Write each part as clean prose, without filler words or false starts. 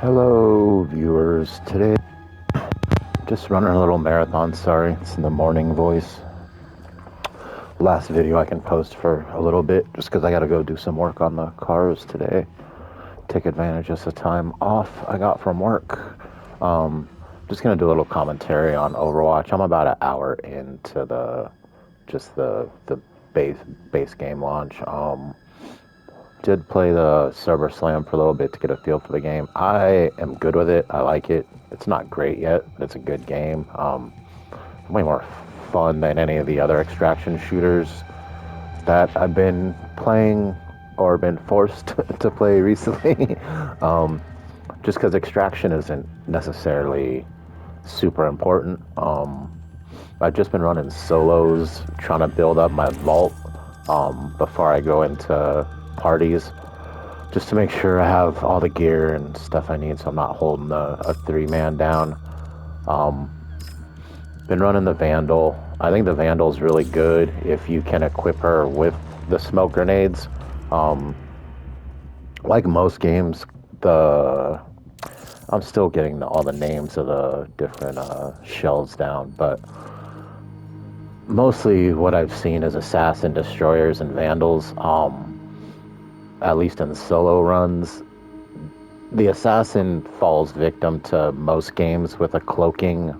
Hello, viewers. Today, just running a little marathon. Sorry, it's in the morning voice. Last video I can post for a little bit just because I got to go do some work on the cars today. Take advantage of the time off I got from work. Just gonna do a little commentary on Overwatch. I'm about an hour into the base game launch. Did play the server slam for a little bit to get a feel for the game. I am good with it. I like it. It's not great yet, but it's a good game. Way more fun than any of the other extraction shooters that I've been playing or been forced to play recently. Just because extraction isn't necessarily super important. I've just been running solos, trying to build up my vault before I go into parties, just to make sure I have all the gear and stuff I need so I'm not holding a three-man down. Been running the Vandal. I think the Vandal's really good if you can equip her with the smoke grenades. Like most games, I'm still getting all the names of the different shells down, but mostly what I've seen is assassin destroyers and vandals. At least in the solo runs, the assassin falls victim to most games with a cloaking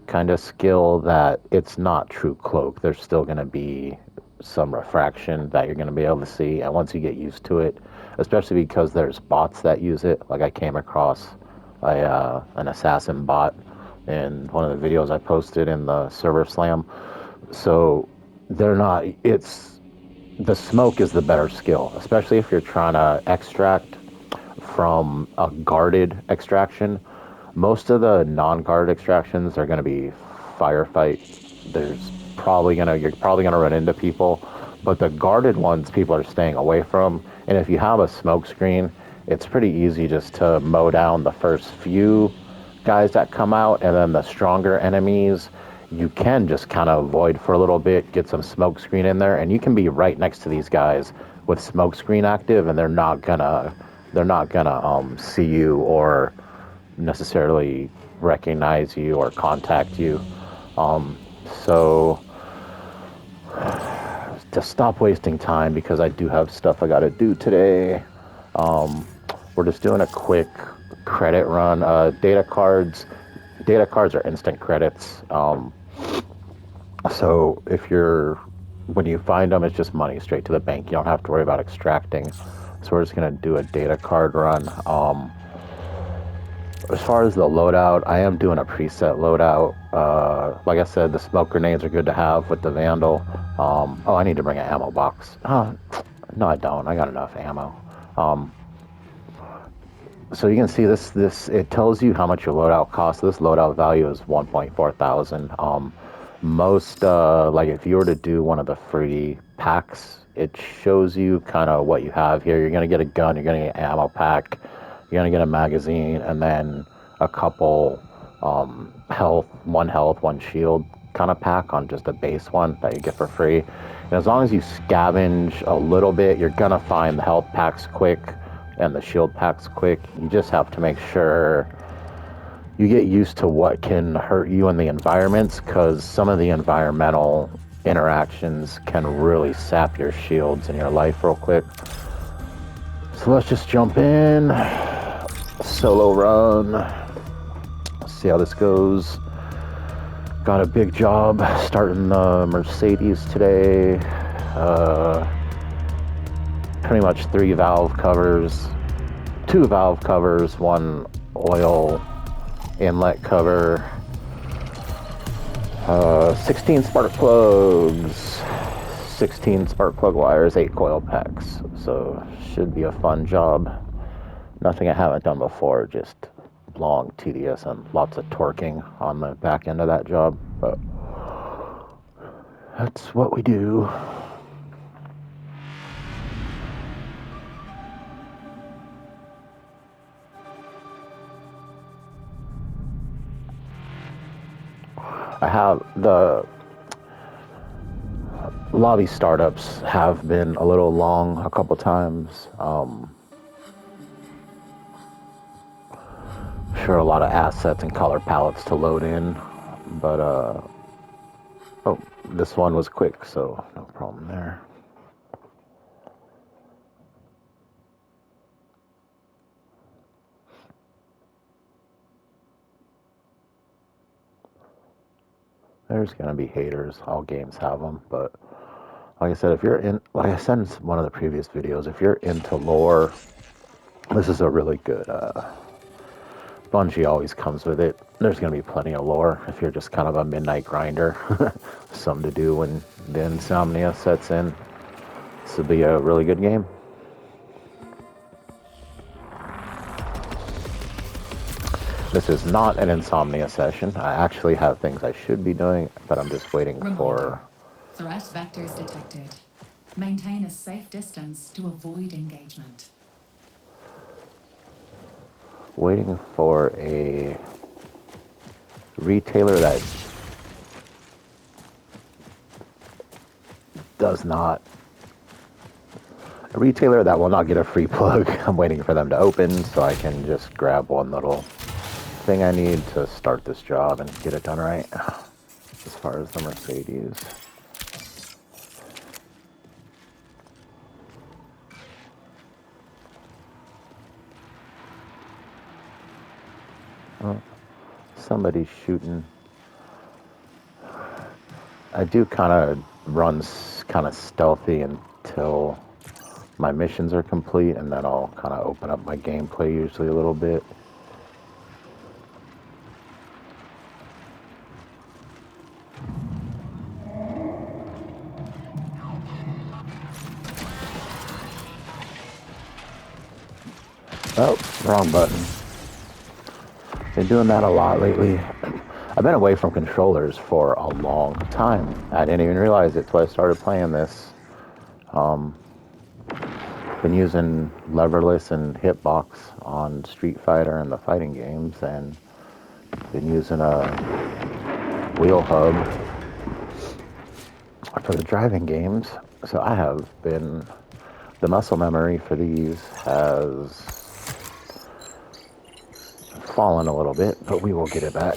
kind of skill that it's not true cloak. There's still going to be some refraction that you're going to be able to see, and once you get used to it, especially because there's bots that use it, like I came across an assassin bot in one of the videos I posted in the server slam. So they're not, it's, the smoke is the better skill, especially if you're trying to extract from a guarded extraction. Most of the non-guarded extractions are going to be firefight. You're probably gonna run into people, but the guarded ones people are staying away from. And if you have a smoke screen, it's pretty easy just to mow down the first few guys that come out, and then the stronger enemies you can just kind of avoid for a little bit, get some smoke screen in there, and you can be right next to these guys with smoke screen active, and they're not gonna see you or necessarily recognize you or contact you. So to stop wasting time, because I do have stuff I got to do today, we're just doing a quick credit run. Data cards are instant credits. So when you find them, it's just money straight to the bank. You don't have to worry about extracting. So we're just gonna do a data card run. As far as the loadout, I am doing a preset loadout. Like I said, the smoke grenades are good to have with the Vandal. I need to bring an ammo box. No, I don't. I got enough ammo. So you can see this. It tells you how much your loadout costs. This loadout value is 1.4 thousand. Most like if you were to do one of the free packs, it shows you kind of what you have here. You're gonna get a gun. You're gonna get an ammo pack. You're gonna get a magazine, and then a couple health, one shield kind of pack on just a base one that you get for free. And as long as you scavenge a little bit, you're gonna find the health packs quick and the shield packs quick. You just have to make sure you get used to what can hurt you in the environments, because some of the environmental interactions can really sap your shields and your life real quick. So let's just jump in. Solo run. Let's see how this goes. Got a big job starting the Mercedes today. Pretty much 3 valve covers, 2 valve covers, 1 oil inlet cover, 16 spark plugs, 16 spark plug wires, 8 coil packs. So should be a fun job. Nothing I haven't done before, just long, tedious, and lots of torquing on the back end of that job. But that's what we do. I have the lobby startups have been a little long a couple times. Sure, a lot of assets and color palettes to load in, but oh, this one was quick, so no problem there. There's gonna be haters. All games have them, but like I said, if you're in, like I said in one of the previous videos, if you're into lore, this is a really good. Bungie always comes with it. There's gonna be plenty of lore if you're just kind of a midnight grinder. Something to do when the insomnia sets in. This will be a really good game. This is not an insomnia session. I actually have things I should be doing, but I'm just waiting for... Threat vectors detected. Maintain a safe distance to avoid engagement. Waiting for a retailer that does not... A retailer that will not get a free plug. I'm waiting for them to open so I can just grab one little thing I need to start this job and get it done right. As far as the Mercedes. Oh, somebody's shooting. I do kind of run kind of stealthy until my missions are complete, and then I'll kind of open up my gameplay usually a little bit. Oh, wrong button. Been doing that a lot lately. I've been away from controllers for a long time. I didn't even realize it till I started playing this. Been using leverless and hitbox on Street Fighter and the fighting games, and been using a wheel hub for the driving games. So I have been... The muscle memory for these has fallen a little bit, but we will get it back.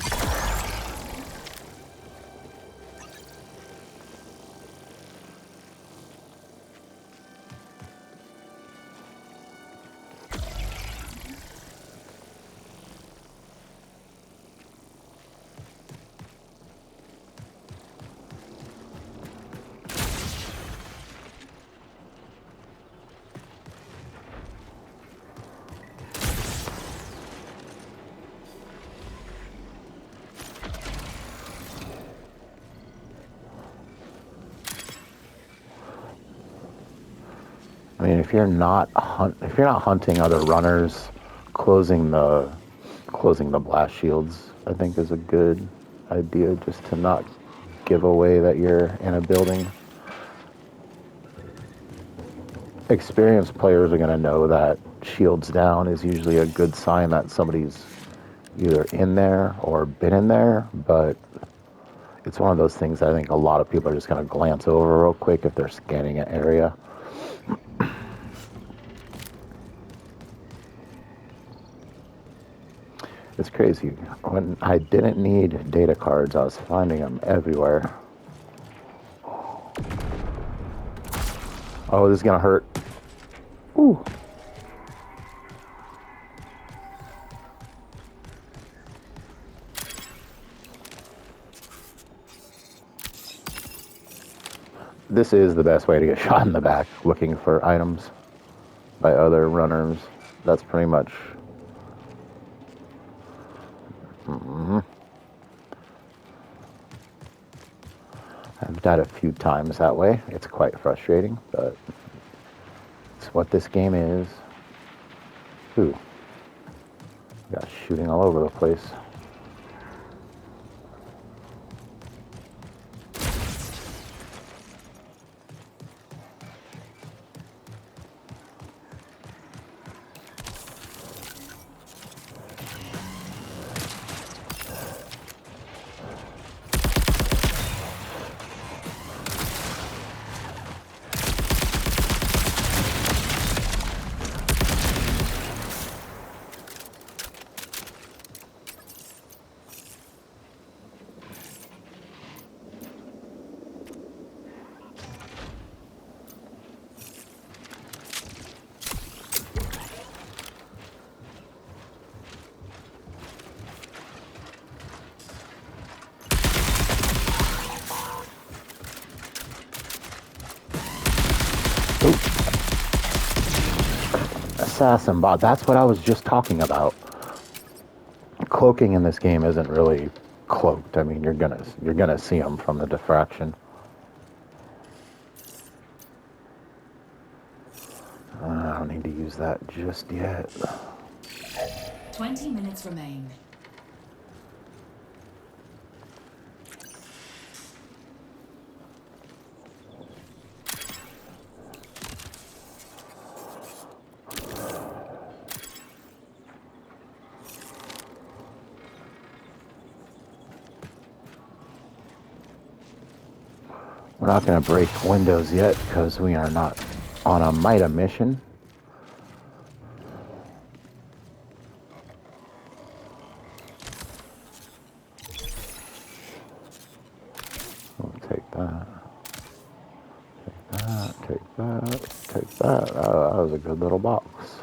I mean, if you're not hunting other runners, closing the blast shields, I think is a good idea, just to not give away that you're in a building. Experienced players are going to know that shields down is usually a good sign that somebody's either in there or been in there, but it's one of those things I think a lot of people are just going to glance over real quick if they're scanning an area. It's crazy. When I didn't need data cards, I was finding them everywhere. Oh, this is gonna hurt. Ooh. This is the best way to get shot in the back, looking for items by other runners. That's pretty much... I've died a few times that way. It's quite frustrating, but it's what this game is. Ooh. Got shooting all over the place. assassin bot. That's what I was just talking about. Cloaking in this game isn't really cloaked. I mean, you're gonna see them from the diffraction. I don't need to use that just yet. 20 minutes remain. We're not going to break windows yet because we are not on a MITA mission. We'll take that. Take that. Oh, that was a good little box.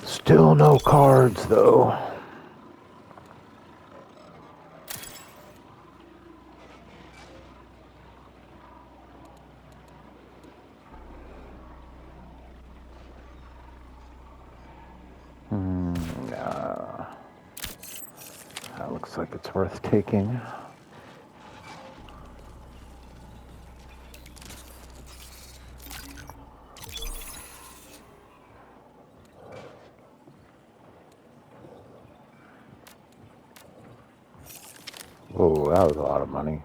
Still no cards, though. Nah. That looks like it's worth taking. Oh, that was a lot of money.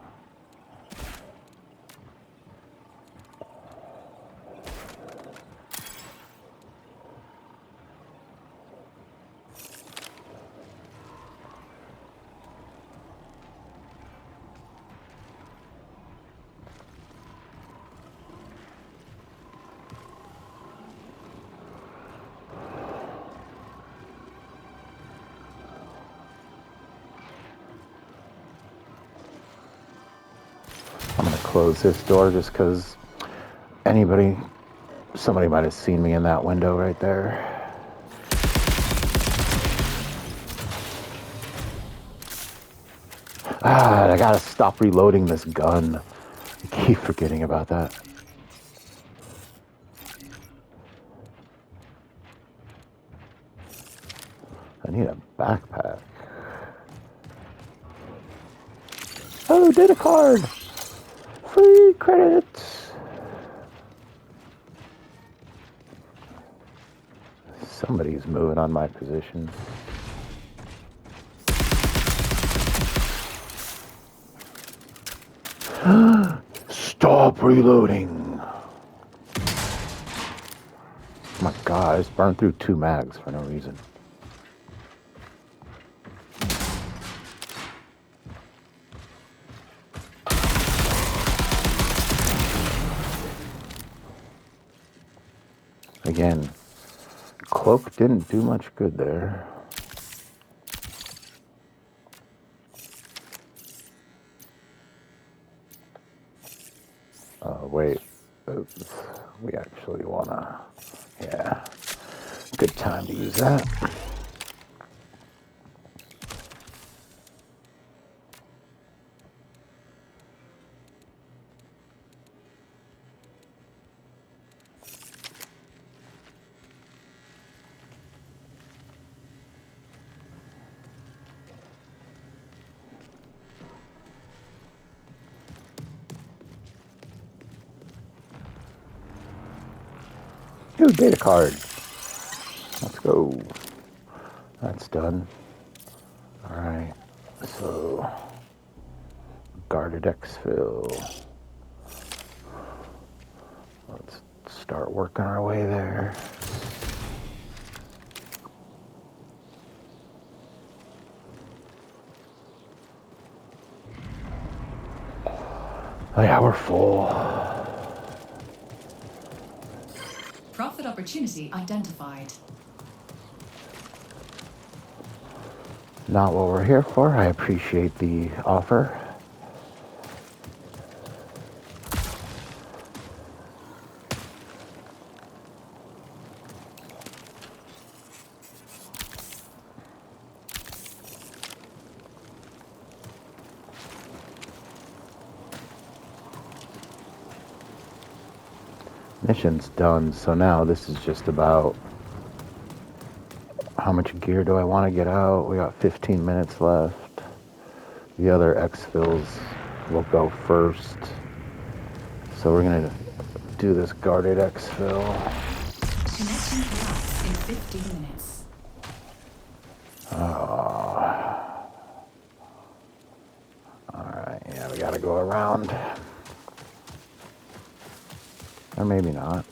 I'm going to close this door just because somebody might have seen me in that window right there. I gotta stop reloading this gun. I keep forgetting about that. I need a backpack. Oh, data card! Free credits! Somebody's moving on my position. Stop reloading! Oh my god, I just burned through 2 mags for no reason. Again, cloak didn't do much good there. Wait. Oops. We actually wanna... Yeah. Good time to use that. Ooh, data card. Let's go. That's done. Alright. So, guarded exfil. Let's start working our way there. Oh yeah, we're full. Profit opportunity identified. Not what we're here for. I appreciate the offer. Mission's done, so now this is just about how much gear do I want to get out. We got 15 minutes left. The other exfils will go first. So we're going to do this guarded exfil. Connection collapse in 15 minutes. Alright, yeah, we got to go around. Or maybe not.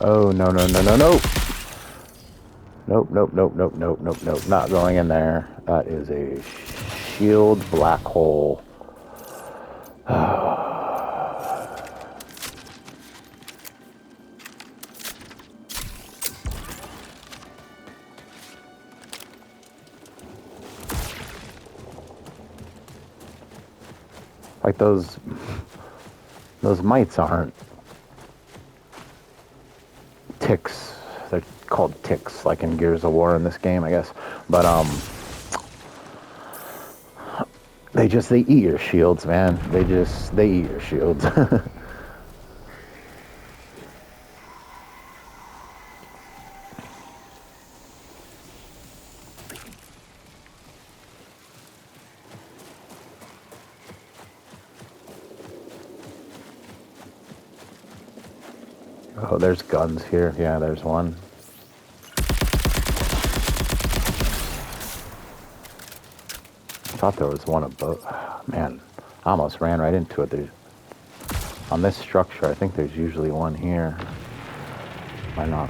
Oh, no, no, no, no, no. Nope, nope, nope, nope, nope, nope, nope. Not going in there. That is a shield black hole. Like those mites aren't ticks. They're called ticks, like in Gears of War in this game, I guess. But they eat your shields, man. They eat your shields. Oh, there's guns here. Yeah, there's one. I thought there was one above. Man, I almost ran right into it. On this structure, I think there's usually one here. Why not?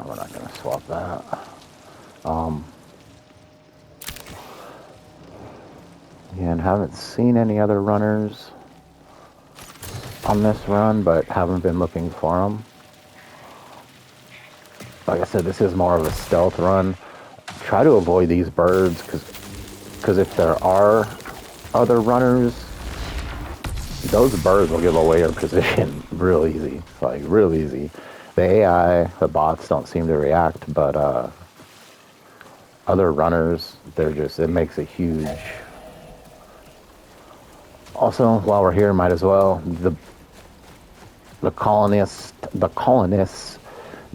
We're not going to swap that. Yeah, and haven't seen any other runners on this run, but haven't been looking for them. Like I said, this is more of a stealth run. Try to avoid these birds, because if there are other runners, those birds will give away your position real easy. Like, real easy. The AI, the bots don't seem to react, but other runners, it makes a huge... Also, while we're here, might as well, the colonists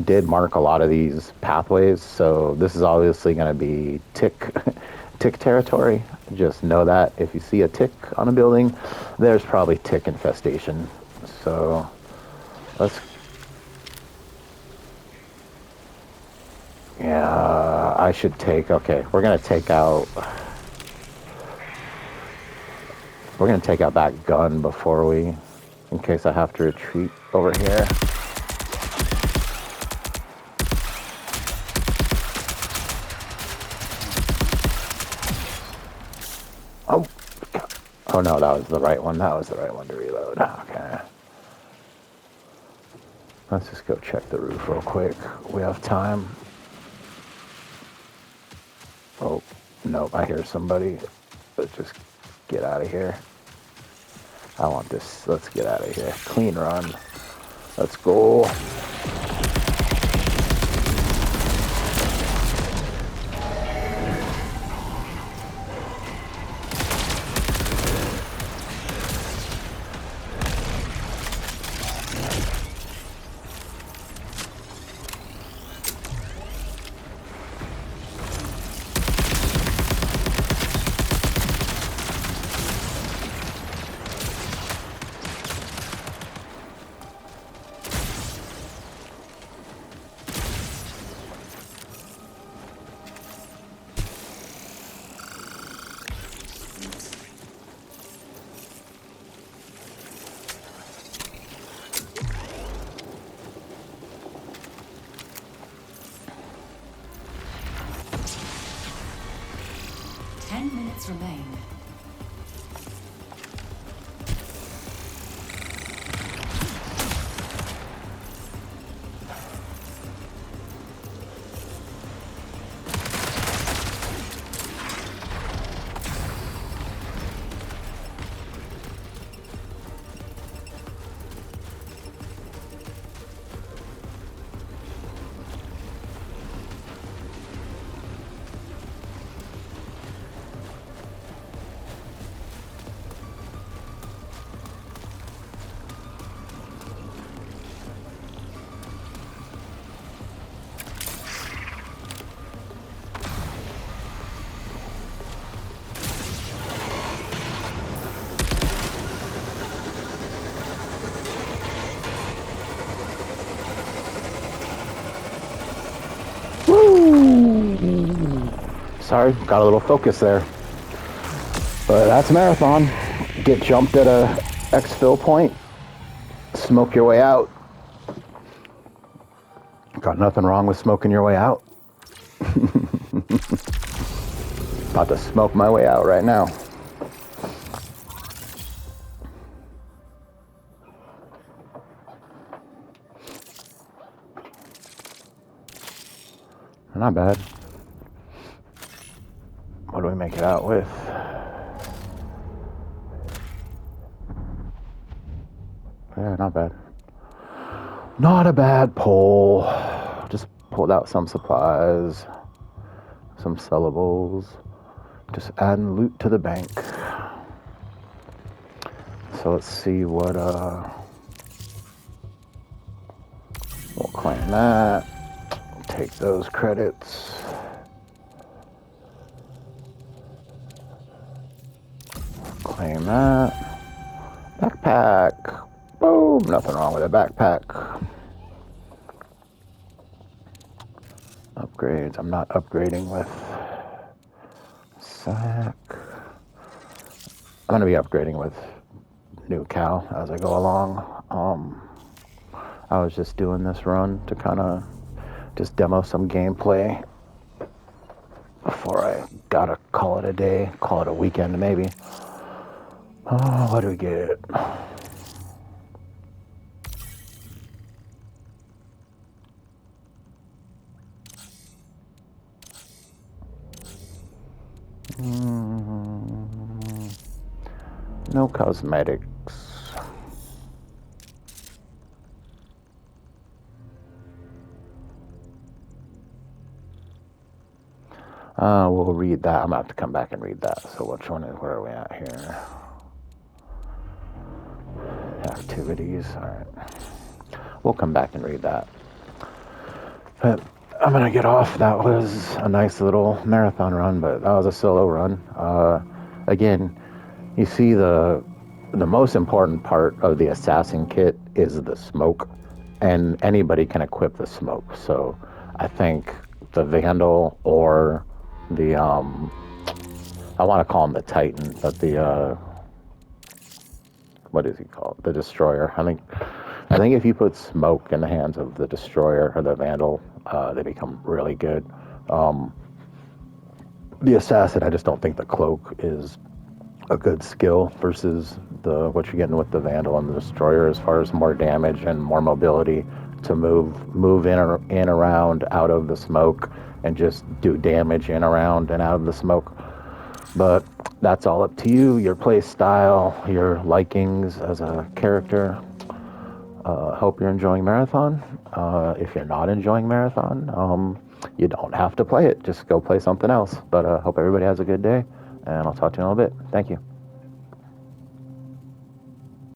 did mark a lot of these pathways, so this is obviously going to be tick territory. Just know that if you see a tick on a building, there's probably tick infestation. So let's... Yeah, I should take... Okay, we're going to take out... We're going to take out that gun before we... In case I have to retreat over here. Oh. Oh no, that was the right one. That was the right one to reload. Okay. Let's just go check the roof real quick. We have time. Oh, nope, I hear somebody. Let's just get out of here. I want this. Let's get out of here. Clean run. Let's go. minutes remain. Sorry, got a little focus there. But that's a marathon. Get jumped at a exfil point, smoke your way out. Got nothing wrong with smoking your way out. About to smoke my way out right now. Not bad. What do we make it out with? Yeah, not bad. Not a bad pull. Just pulled out some supplies, some sellables. Just adding loot to the bank. So let's see what, we'll claim that. Take those credits. Claim that. Backpack. Boom. Nothing wrong with a backpack. Upgrades. I'm not upgrading with sack. I'm going to be upgrading with new cow as I go along. I was just doing this run to kind of just demo some gameplay before I gotta call it a day, call it a weekend maybe. Oh, what do we get? No cosmetics. We'll read that. I'm gonna have to come back and read that. So where are we at here? Activities, all right. We'll come back and read that. But I'm gonna get off. That was a nice little marathon run, but that was a solo run. Again, you see the most important part of the assassin kit is the smoke, and anybody can equip the smoke. So I think the Vandal or the I want to call him the Titan, but the what is he called? The Destroyer. I think if you put smoke in the hands of the Destroyer or the Vandal, they become really good. The Assassin, I just don't think the Cloak is a good skill versus what you're getting with the Vandal and the Destroyer as far as more damage and more mobility to move in around out of the smoke and just do damage in around and out of the smoke. But that's all up to you, your play style, your likings as a character. Hope you're enjoying Marathon. If you're not enjoying Marathon, you don't have to play it. Just go play something else. But hope everybody has a good day, and I'll talk to you in a little bit. Thank you.